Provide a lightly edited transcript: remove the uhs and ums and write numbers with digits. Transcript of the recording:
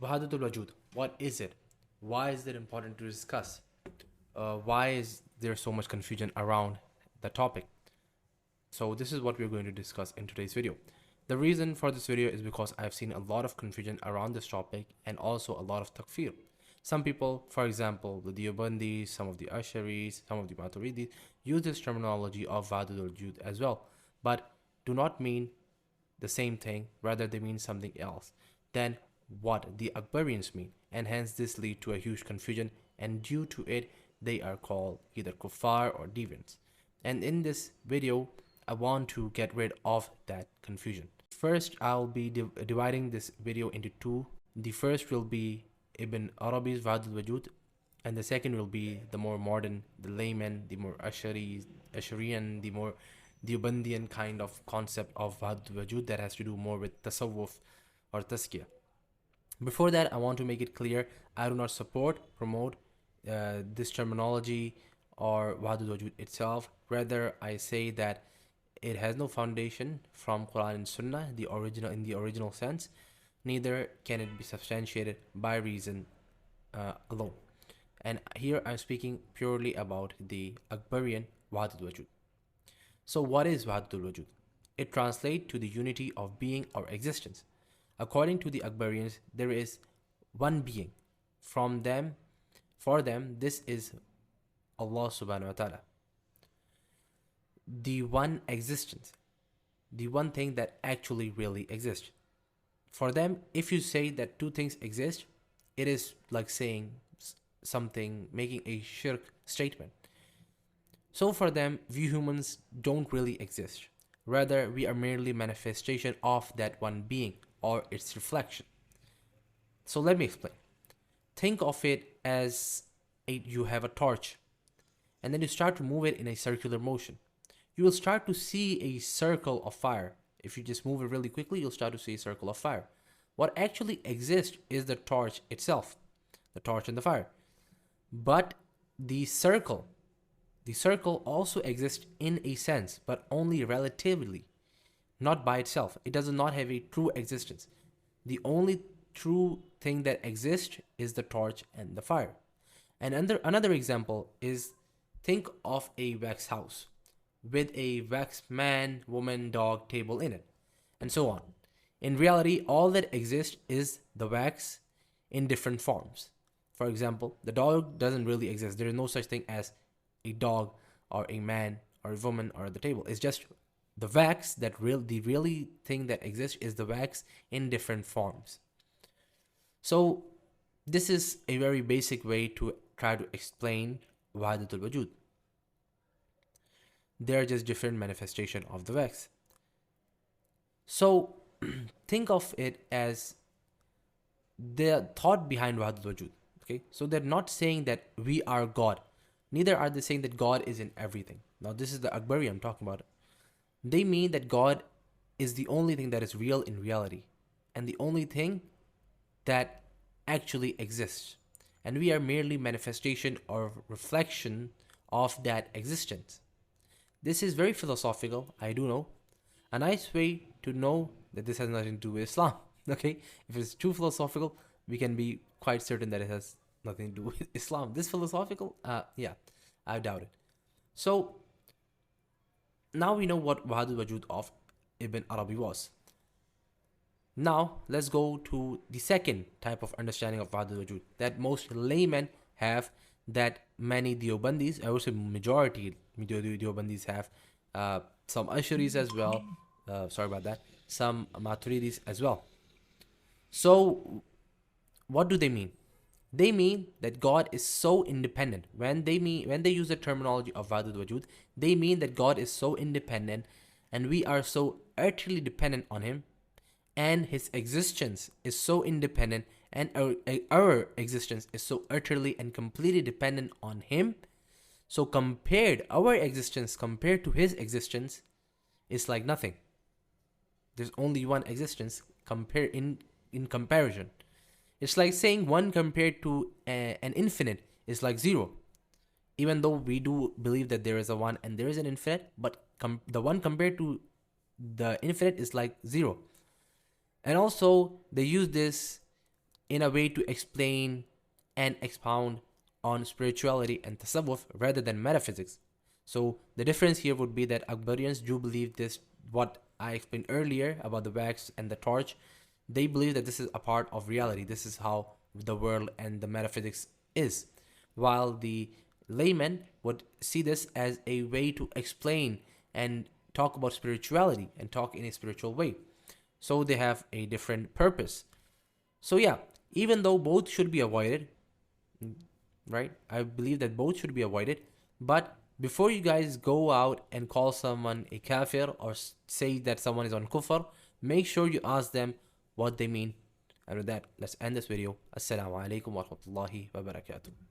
Wahdat Ul Wajood, what is it? Why is it important to discuss? Why is there so much confusion around the topic? So this is what we're going to discuss in today's video. The reason for this video is because I've seen a lot of confusion around this topic and also a lot of takfir. Some people, for example, the Deobandis, some of the Asharis, some of the Maturidis, use this terminology of Wahdat Ul Wajood as well, but do not mean the same thing, rather they mean something else than what the Akbarians mean, and hence this lead to a huge confusion, and due to it they are called either kuffar or deviants. And in this video I want to get rid of that confusion. First, I'll be dividing this video into two. The first will be Ibn Arabi's Wahdat Ul Wajood, and the second will be the more modern, the Laymen, the more Asharian, the more Deobandian kind of concept of Wahdat Ul Wajood that has to do more with tasawwuf or tazkiyah. Before that, I want to make it clear, I do not support, promote this terminology or Wahdat Ul Wajood itself. Rather, I say that it has no foundation from Quran and Sunnah, in the original sense. Neither can it be substantiated by reason alone. And here I'm speaking purely about the Akbarian Wahdat Ul Wajood. So what is Wahdat Ul Wajood? It translates to the unity of being or existence. According to the Akbarians, there is one being. For them, this is Allah subhanahu wa ta'ala. The one existence, the one thing that actually really exists. For them, if you say that two things exist, it is like saying something, making a shirk statement. So for them, we humans don't really exist. Rather, we are merely manifestation of that one being or its reflection. So let me explain. Think of it as you have a torch, and then you start to move it in a circular motion. You will start to see a circle of fire. If you just move it really quickly, you'll start to see a circle of fire. What actually exists is the torch itself, the torch and the fire. But the circle also exists in a sense, but only relatively, not by itself. It does not have a true existence. The only true thing that exists is the torch and the fire. And another example is, think of a wax house with a wax man, woman, dog, table in it, and so on. In reality, all that exists is the wax in different forms. For example, the dog doesn't really exist. There is no such thing as a dog or a man or a woman or the table. It's just the wax the really thing that exists is the wax in different forms. So this is a very basic way to try to explain Wahdat Ul Wajood. They are just different manifestation of the wax. So think of it as the thought behind Wahdat Ul Wajood. Okay, so they're not saying that we are God. Neither are they saying that God is in everything. Now this is the Akbari I'm talking about. They mean that God is the only thing that is real in reality, and the only thing that actually exists. And we are merely manifestation or reflection of that existence. This is very philosophical, I do know. A nice way to know that this has nothing to do with Islam. Okay, if it's too philosophical, we can be quite certain that it has nothing to do with Islam. This philosophical, yeah, I doubt it. So now we know what Wahdat Ul Wajood of Ibn Arabi was. Now let's go to the second type of understanding of Wahdat Ul Wajood that most laymen have, that many Deobandis, I would say majority Deobandis have, some Asharis as well, sorry about that, some Maturidis as well. So what do they mean? They mean that God is so independent. When they use the terminology of Wahdat Ul Wajood, they mean that God is so independent and we are so utterly dependent on him, and his existence is so independent and our existence is so utterly and completely dependent on him. So our existence compared to his existence is like nothing. There's only one existence in comparison. It's like saying one compared to an infinite is like zero. Even though we do believe that there is a one and there is an infinite, but the one compared to the infinite is like zero. And also they use this in a way to explain and expound on spirituality and tasawwuf rather than metaphysics. So the difference here would be that Akbarians do believe this, what I explained earlier about the wax and the torch. They believe that this is a part of reality. This is how the world and the metaphysics is. While the layman would see this as a way to explain and talk about spirituality and talk in a spiritual way. So they have a different purpose. So yeah, even though both should be avoided, right? I believe that both should be avoided. But before you guys go out and call someone a kafir or say that someone is on kufr, make sure you ask them what they mean. And with that, let's end this video. Assalamu alaikum wa rahmatullahi wa barakatuh.